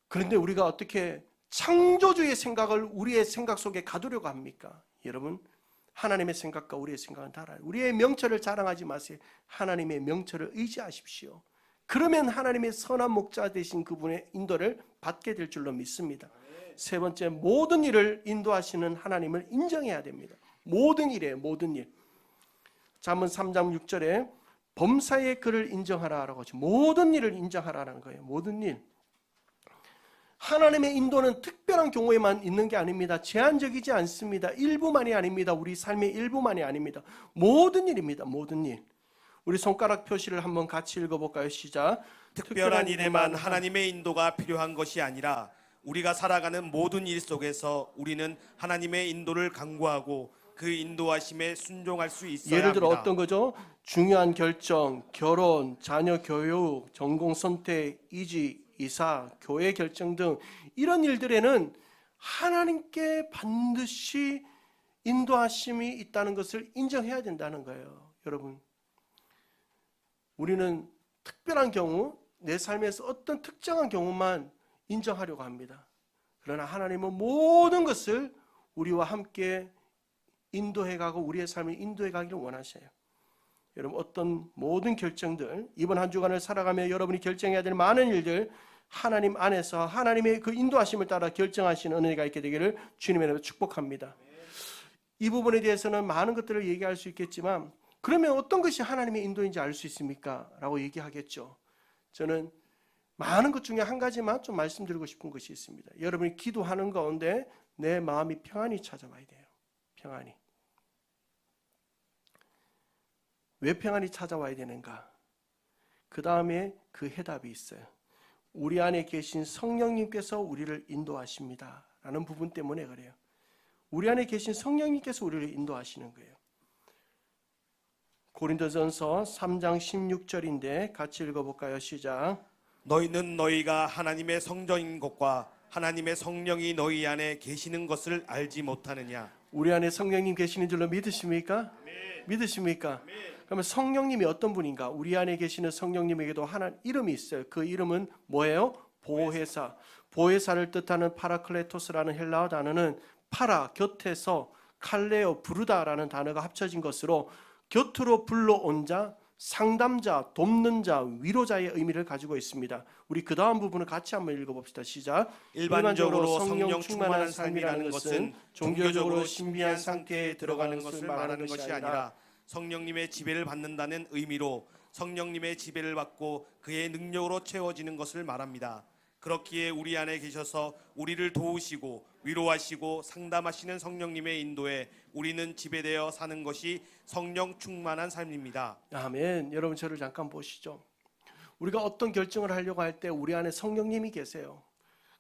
그런데 우리가 어떻게 창조주의 생각을 우리의 생각 속에 가두려고 합니까? 여러분 하나님의 생각과 우리의 생각은 달라요. 우리의 명철을 자랑하지 마세요. 하나님의 명철을 의지하십시오. 그러면 하나님의 선한 목자 되신 그분의 인도를 받게 될 줄로 믿습니다. 세 번째, 모든 일을 인도하시는 하나님을 인정해야 됩니다. 모든 일이에요. 모든 일. 잠언 3장 6절에 범사의 그를 인정하라라고 하죠. 모든 일을 인정하라는 거예요. 모든 일. 하나님의 인도는 특별한 경우에만 있는 게 아닙니다. 제한적이지 않습니다. 일부만이 아닙니다. 우리 삶의 일부만이 아닙니다. 모든 일입니다. 모든 일. 우리 손가락 표시를 한번 같이 읽어볼까요? 시작. 특별한 일에만 하나님의 인도가 필요한 것이 아니라 우리가 살아가는 모든 일 속에서 우리는 하나님의 인도를 간구하고 그 인도하심에 순종할 수 있어야 예를 들어 합니다. 어떤 거죠? 중요한 결정, 결혼, 자녀 교육, 전공 선택, 이직, 이사, 교회 결정 등 이런 일들에는 하나님께 반드시 인도하심이 있다는 것을 인정해야 된다는 거예요. 여러분, 우리는 특별한 경우, 내 삶에서 어떤 특정한 경우만 인정하려고 합니다. 그러나 하나님은 모든 것을 우리와 함께 인도해가고 우리의 삶을 인도해가기를 원하셔요. 여러분, 어떤 모든 결정들, 이번 한 주간을 살아가며 여러분이 결정해야 될 많은 일들, 하나님 안에서 하나님의 그 인도하심을 따라 결정하시는 은혜가 있게 되기를 주님의 이름으로 축복합니다. 이 부분에 대해서는 많은 것들을 얘기할 수 있겠지만, 그러면 어떤 것이 하나님의 인도인지 알 수 있습니까? 라고 얘기하겠죠. 저는 많은 것 중에 한 가지만 좀 말씀드리고 싶은 것이 있습니다. 여러분이 기도하는 가운데 내 마음이 평안히 찾아와야 돼요. 평안히. 왜 평안히 찾아와야 되는가? 그 다음에 그 해답이 있어요. 우리 안에 계신 성령님께서 우리를 인도하십니다. 라는 부분 때문에 그래요. 우리 안에 계신 성령님께서 우리를 인도하시는 거예요. 고린도전서 3장 16절인데 같이 읽어볼까요? 시작. 너희는 너희가 하나님의 성전인 것과 하나님의 성령이 너희 안에 계시는 것을 알지 못하느냐. 우리 안에 성령님 계시는 줄로 믿으십니까? 믿으십니까? 그러면 성령님이 어떤 분인가? 우리 안에 계시는 성령님에게도 하나 이름이 있어요. 그 이름은 뭐예요? 보혜사. 보혜사를 뜻하는 파라클레토스라는 헬라어 단어는 파라, 곁에서, 칼레오, 부르다라는 단어가 합쳐진 것으로 곁으로 불러온 자, 상담자, 돕는 자, 위로자의 의미를 가지고 있습니다. 우리 그 다음 부분을 같이 한번 읽어봅시다. 시작. 일반적으로 성령 충만한 삶이라는 것은 종교적으로 신비한 상태에 들어가는 것을 말하는 것이 아니라 성령님의 지배를 받는다는 의미로 성령님의 지배를 받고 그의 능력으로 채워지는 것을 말합니다. 그렇기에 우리 안에 계셔서 우리를 도우시고 위로하시고 상담하시는 성령님의 인도에 우리는 지배되어 사는 것이 성령 충만한 삶입니다. 아멘. 여러분, 저를 잠깐 보시죠. 우리가 어떤 결정을 하려고 할 때 우리 안에 성령님이 계세요.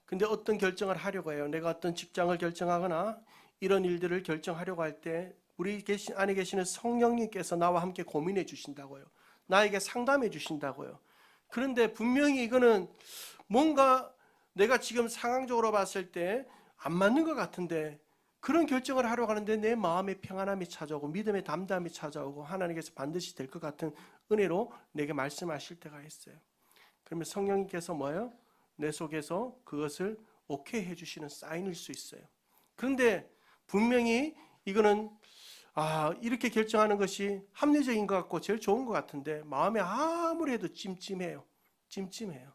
근데 어떤 결정을 하려고 해요. 내가 어떤 직장을 결정하거나 이런 일들을 결정하려고 할 때 우리 안에 계시는 성령님께서 나와 함께 고민해 주신다고요. 나에게 상담해 주신다고요. 그런데 분명히 이거는 뭔가 내가 지금 상황적으로 봤을 때 안 맞는 것 같은데 그런 결정을 하려고 하는데 내 마음의 평안함이 찾아오고 믿음의 담담이 찾아오고 하나님께서 반드시 될 것 같은 은혜로 내게 말씀하실 때가 있어요. 그러면 성령님께서 뭐예요? 내 속에서 그것을 오케이 해주시는 사인일 수 있어요. 그런데 분명히 이거는 이렇게 결정하는 것이 합리적인 것 같고 제일 좋은 것 같은데 마음에 아무리 해도 찜찜해요. 찜찜해요.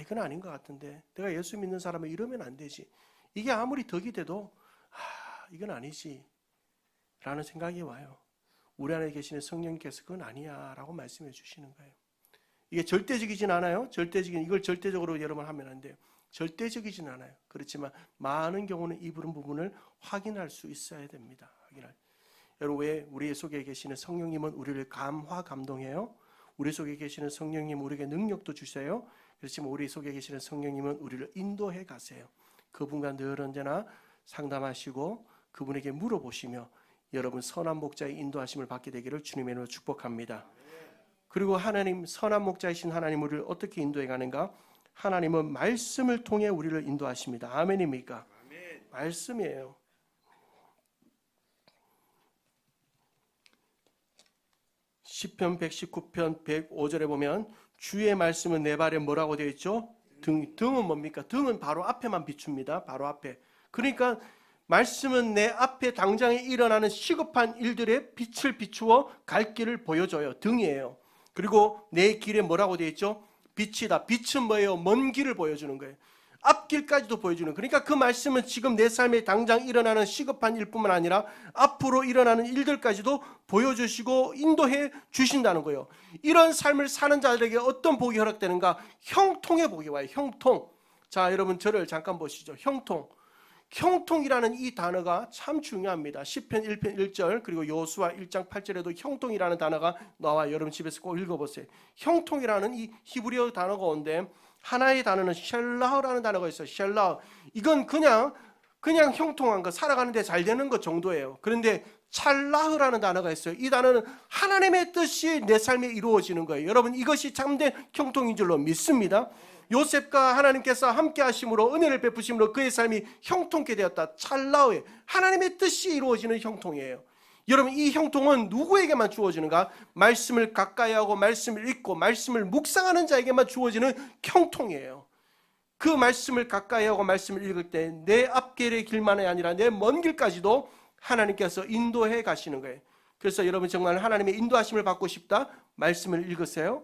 이건 아닌 것 같은데 내가 예수 믿는 사람은 이러면 안 되지. 이게 아무리 덕이 돼도 이건 아니지 라는 생각이 와요. 우리 안에 계시는 성령님께서 그건 아니야 라고 말씀해 주시는 거예요. 이게 절대적이진 않아요. 이걸 절대적으로 여러분 하면 안 돼요. 절대적이진 않아요. 그렇지만 많은 경우는 이 부분을 확인할 수 있어야 됩니다. 여러분, 왜 우리 속에 계시는 성령님은 우리를 감동해요? 우리 속에 계시는 성령님은 우리에게 능력도 주세요. 그렇지만 우리 속에 계시는 성령님은 우리를 인도해 가세요. 그분과 늘 언제나 상담하시고 그분에게 물어보시며 여러분 선한 목자의 인도하심을 받게 되기를 주님의 이름으로 축복합니다. 그리고 하나님, 선한 목자이신 하나님 우리를 어떻게 인도해 가는가? 하나님은 말씀을 통해 우리를 인도하십니다. 아멘입니까? 아멘. 말씀이에요. 시편 119편 105절에 보면 주의 말씀은 내 발에 뭐라고 되어 있죠? 등은 뭡니까? 등은 바로 앞에만 비춥니다. 바로 앞에. 그러니까 말씀은 내 앞에 당장에 일어나는 시급한 일들의 빛을 비추어 갈 길을 보여줘요. 등이에요. 그리고 내 길에 뭐라고 되어 있죠? 빛이다. 빛은 뭐예요? 먼 길을 보여주는 거예요. 앞길까지도 보여주는. 그러니까 그 말씀은 지금 내 삶에 당장 일어나는 시급한 일뿐만 아니라 앞으로 일어나는 일들까지도 보여주시고 인도해 주신다는 거예요. 이런 삶을 사는 자들에게 어떤 복이 허락되는가? 형통의 복이 와요. 형통. 자, 여러분 저를 잠깐 보시죠. 형통. 형통이라는 이 단어가 참 중요합니다. 시편 1편 1절 그리고 여호수아 1장 8절에도 형통이라는 단어가 나와. 여러분 집에서 꼭 읽어보세요. 형통이라는 이 히브리어 단어가 온데 하나의 단어는 셸라흐라는 단어가 있어요. 셸라흐. 이건 그냥 형통한 거, 살아가는데 잘 되는 것 정도예요. 그런데 찰라흐라는 단어가 있어요. 이 단어는 하나님의 뜻이 내 삶에 이루어지는 거예요. 여러분 이것이 참된 형통인 줄로 믿습니다. 요셉과 하나님께서 함께 하심으로 은혜를 베푸심으로 그의 삶이 형통케 되었다. 찰라흐에 하나님의 뜻이 이루어지는 형통이에요. 여러분 이 형통은 누구에게만 주어지는가? 말씀을 가까이 하고 말씀을 읽고 말씀을 묵상하는 자에게만 주어지는 형통이에요. 그 말씀을 가까이 하고 말씀을 읽을 때 내 앞길의 길만이 아니라 내 먼 길까지도 하나님께서 인도해 가시는 거예요. 그래서 여러분 정말 하나님의 인도하심을 받고 싶다? 말씀을 읽으세요.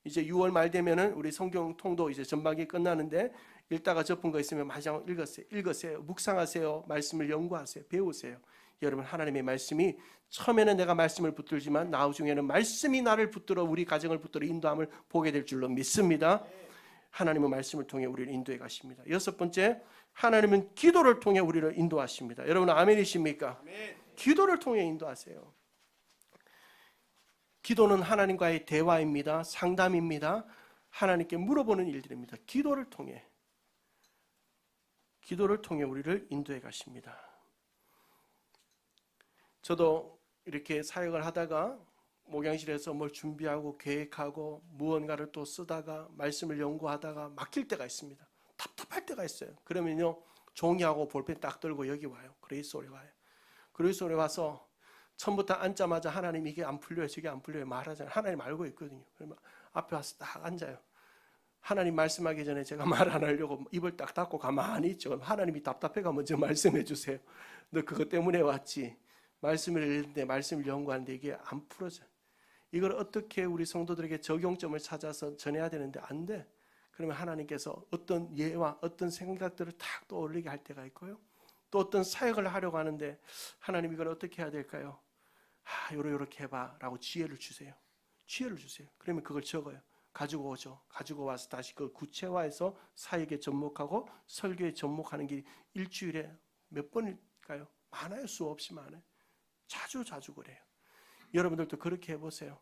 이제 6월 말 되면은 우리 성경 통도 이제 전반기 끝나는데 읽다가 접은 거 있으면 마지막 읽으세요. 묵상하세요. 말씀을 연구하세요. 배우세요. 여러분 하나님의 말씀이 처음에는 내가 말씀을 붙들지만 나중에는 말씀이 나를 붙들어 우리 가정을 붙들어 인도함을 보게 될 줄로 믿습니다. 하나님의 말씀을 통해 우리를 인도해 가십니다. 여섯 번째, 하나님은 기도를 통해 우리를 인도하십니다. 여러분 아멘이십니까? 아멘. 기도를 통해 인도하세요. 기도는 하나님과의 대화입니다. 상담입니다. 하나님께 물어보는 일들입니다. 기도를 통해 우리를 인도해 가십니다. 저도 이렇게 사역을 하다가 목양실에서 뭘 준비하고 계획하고 무언가를 또 쓰다가 말씀을 연구하다가 막힐 때가 있습니다. 답답할 때가 있어요. 그러면요 종이하고 볼펜 딱 들고 여기 와요. 그레이스 올에 와요. 그레이스 올에 와서 처음부터 앉자마자 하나님 이게 안 풀려요, 저게 안 풀려요 말하잖아요. 하나님 알고 있거든요. 그러면 앞에 와서 딱 앉아요. 하나님 말씀하기 전에 제가 말 안 하려고 입을 딱 닫고 가만히 있죠. 그럼 하나님이 답답해가 먼저 말씀해 주세요. 너 그것 때문에 왔지. 말씀을 읽는데 말씀을 연구하는데 이게 안 풀어져. 이걸 어떻게 우리 성도들에게 적용점을 찾아서 전해야 되는데 안 돼. 그러면 하나님께서 어떤 예와 어떤 생각들을 탁 떠올리게 할 때가 있고요. 또 어떤 사역을 하려고 하는데 하나님 이걸 어떻게 해야 될까요? 요렇게 해봐 라고 지혜를 주세요. 그러면 그걸 적어요. 가지고 오죠. 가지고 와서 다시 그 구체화해서 사역에 접목하고 설교에 접목하는 게 일주일에 몇 번일까요? 많아요. 수없이 많아요. 자주 그래요. 여러분들도 그렇게 해보세요.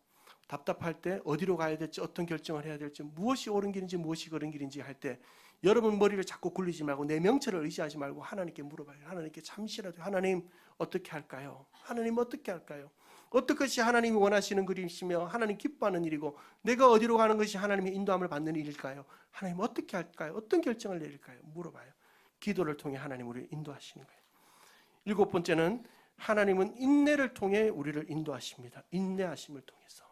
답답할 때 어디로 가야 될지 어떤 결정을 해야 될지 무엇이 옳은 길인지 무엇이 그른 길인지 할 때 여러분 머리를 자꾸 굴리지 말고 내 명철을 의지하지 말고 하나님께 물어봐요. 하나님께 잠시라도 하나님 어떻게 할까요? 하나님 어떻게 할까요? 어떤 것이 하나님이 원하시는 일이시며 하나님 기뻐하는 일이고 내가 어디로 가는 것이 하나님의 인도함을 받는 일일까요? 하나님 어떻게 할까요? 어떤 결정을 내릴까요? 물어봐요. 기도를 통해 하나님 우리를 인도하시는 거예요. 일곱 번째는 하나님은 인내를 통해 우리를 인도하십니다. 인내하심을 통해서.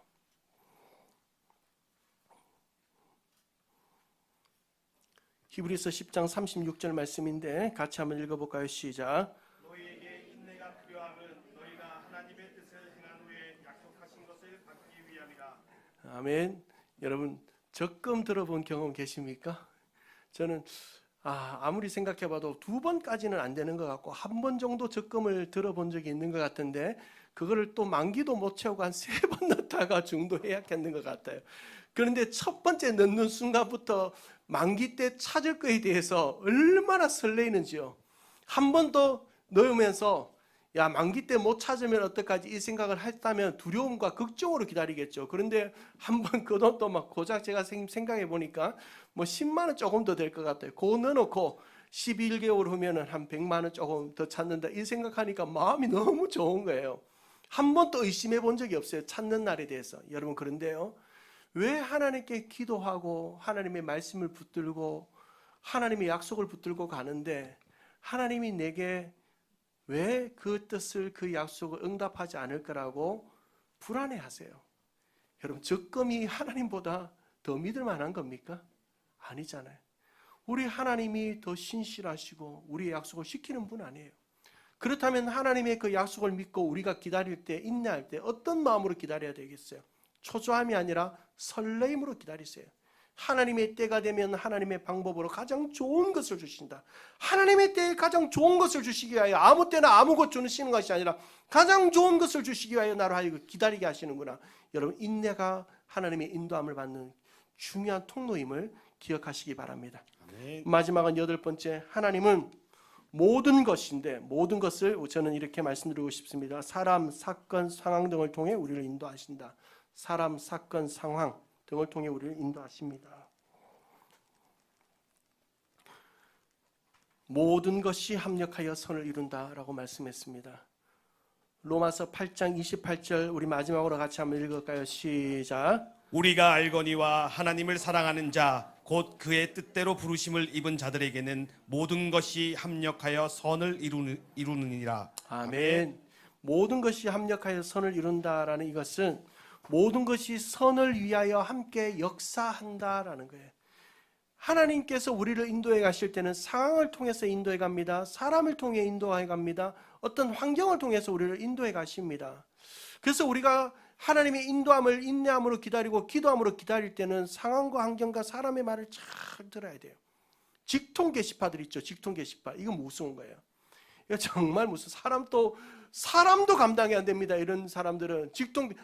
히브리서 10장 36절 말씀인데 같이 한번 읽어볼까요? 시작. 너희에게 인내가 필요함은 너희가 하나님의 뜻을 행한 후에 약속하신 것을 받기 위함이라. 아멘. 여러분 적금 들어본 경험 계십니까? 저는 아무리 생각해봐도 2번까지는 안 되는 것 같고 1번 정도 적금을 들어본 적이 있는 것 같은데 그거를 또 만기도 못 채우고 한 3번 넣다가 중도 해약했는 것 같아요. 그런데 첫 번째 넣는 순간부터 만기 때 찾을 거에 대해서 얼마나 설레이는지요. 한 번 더 넣으면서 야 만기 때 못 찾으면 어떡하지 이 생각을 했다면 두려움과 걱정으로 기다리겠죠. 그런데 한 번 그 돈 또 막 고작 제가 생각해 보니까 뭐 10만 원 조금 더 될 것 같아요. 그거 넣어놓고 11개월 후면은 한 100만 원 조금 더 찾는다 이 생각하니까 마음이 너무 좋은 거예요. 한 번도 의심해 본 적이 없어요. 찾는 날에 대해서. 여러분 그런데요. 왜 하나님께 기도하고 하나님의 말씀을 붙들고 하나님의 약속을 붙들고 가는데 하나님이 내게 왜 그 뜻을 그 약속을 응답하지 않을 거라고 불안해하세요? 여러분 적금이 하나님보다 더 믿을 만한 겁니까? 아니잖아요. 우리 하나님이 더 신실하시고 우리의 약속을 지키는 분 아니에요. 그렇다면 하나님의 그 약속을 믿고 우리가 기다릴 때, 인내할 때 어떤 마음으로 기다려야 되겠어요? 초조함이 아니라 설레임으로 기다리세요. 하나님의 때가 되면 하나님의 방법으로 가장 좋은 것을 주신다. 하나님의 때에 가장 좋은 것을 주시기 위하여 아무 때나 아무 것 주시는 것이 아니라 가장 좋은 것을 주시기 위하여 나를 하여금 기다리게 하시는구나. 여러분, 인내가 하나님의 인도함을 받는 중요한 통로임을 기억하시기 바랍니다. 아멘. 마지막은 8번째, 하나님은 모든 것인데 모든 것을 저는 이렇게 말씀드리고 싶습니다. 사람, 사건, 상황 등을 통해 우리를 인도하신다. 사람, 사건, 상황 등을 통해 우리를 인도하십니다. 모든 것이 합력하여 선을 이룬다라고 말씀했습니다. 로마서 8장 28절 우리 마지막으로 같이 한번 읽을까요? 시작. 우리가 알거니와 하나님을 사랑하는 자 곧 그의 뜻대로 부르심을 입은 자들에게는 모든 것이 합력하여 선을 이루느니라. 아멘. 모든 것이 합력하여 선을 이룬다라는 이것은 모든 것이 선을 위하여 함께 역사한다라는 거예요. 하나님께서 우리를 인도해 가실 때는 상황을 통해서 인도해 갑니다. 사람을 통해 인도해 갑니다. 어떤 환경을 통해서 우리를 인도해 가십니다. 그래서 우리가 하나님의 인도함을 인내함으로 기다리고 기도함으로 기다릴 때는 상황과 환경과 사람의 말을 잘 들어야 돼요. 직통 게시파들 있죠. 직통 게시파. 이거 무서운 거예요. 이거 정말 무슨 사람도 감당이 안 됩니다. 이런 사람들은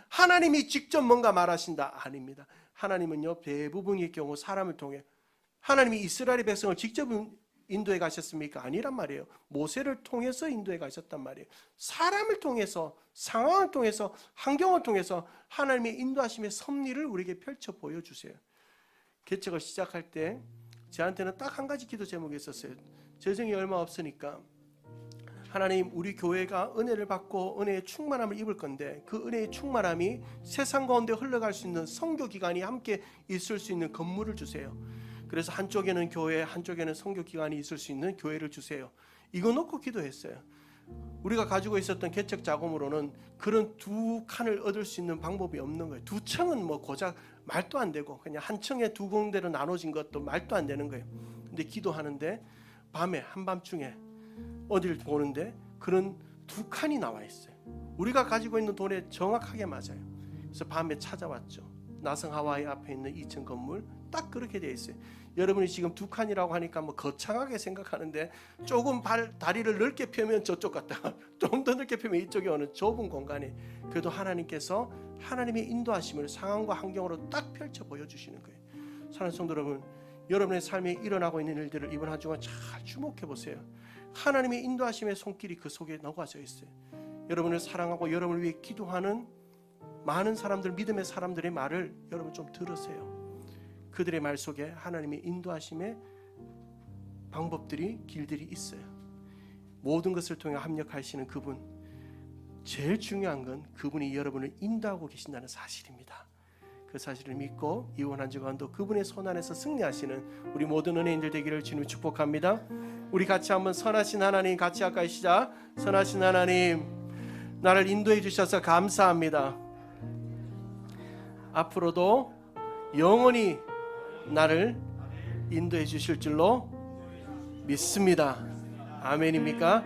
하나님이 직접 뭔가 말하신다. 아닙니다. 하나님은요, 대부분의 경우 사람을 통해 하나님이 이스라엘의 백성을 직접 인도해 가셨습니까? 아니란 말이에요. 모세를 통해서 인도해 가셨단 말이에요. 사람을 통해서, 상황을 통해서, 환경을 통해서 하나님의 인도하심의 섭리를 우리에게 펼쳐 보여주세요. 개척을 시작할 때 저한테는 딱 한 가지 기도 제목이 있었어요. 재정이 얼마 없으니까 하나님, 우리 교회가 은혜를 받고 은혜의 충만함을 입을 건데 그 은혜의 충만함이 세상 가운데 흘러갈 수 있는 선교 기관이 함께 있을 수 있는 건물을 주세요. 그래서 한쪽에는 교회, 한쪽에는 선교 기관이 있을 수 있는 교회를 주세요. 이거 놓고 기도했어요. 우리가 가지고 있었던 개척 자금으로는 그런 두 칸을 얻을 수 있는 방법이 없는 거예요. 두 층은 뭐 고작 말도 안 되고 그냥 한 층에 두 군데로 나눠진 것도 말도 안 되는 거예요. 근데 기도하는데 밤에 한밤중에 어디를 보는데 그런 두 칸이 나와 있어요. 우리가 가지고 있는 돈에 정확하게 맞아요. 그래서 밤에 찾아왔죠. 나성 하와이 앞에 있는 2층 건물 딱 그렇게 되어 있어요. 여러분이 지금 두 칸이라고 하니까 뭐 거창하게 생각하는데 조금 다리를 넓게 펴면 저쪽 갔다가 좀 더 넓게 펴면 이쪽에 오는 좁은 공간에 그래도 하나님께서 하나님의 인도하심을 상황과 환경으로 딱 펼쳐 보여주시는 거예요. 사랑하는 성도 여러분, 여러분의 삶에 일어나고 있는 일들을 이번 한 주간 잘 주목해 보세요. 하나님의 인도하심의 손길이 그 속에 녹아져 있어요. 여러분을 사랑하고 여러분을 위해 기도하는 많은 사람들, 믿음의 사람들의 말을 여러분 좀 들으세요. 그들의 말 속에 하나님의 인도하심의 방법들이, 길들이 있어요. 모든 것을 통해 합력하시는 그분, 제일 중요한 건 그분이 여러분을 인도하고 계신다는 사실입니다. 그 사실을 믿고 이번 한 주간도 그분의 손 안에서 승리하시는 우리 모든 은혜인들 되기를 주님이 축복합니다. 우리 같이 한번 선하신 하나님 같이 할까요? 시작. 선하신 하나님, 나를 인도해 주셔서 감사합니다. 앞으로도 영원히 나를 인도해 주실 줄로 믿습니다. 아멘입니까?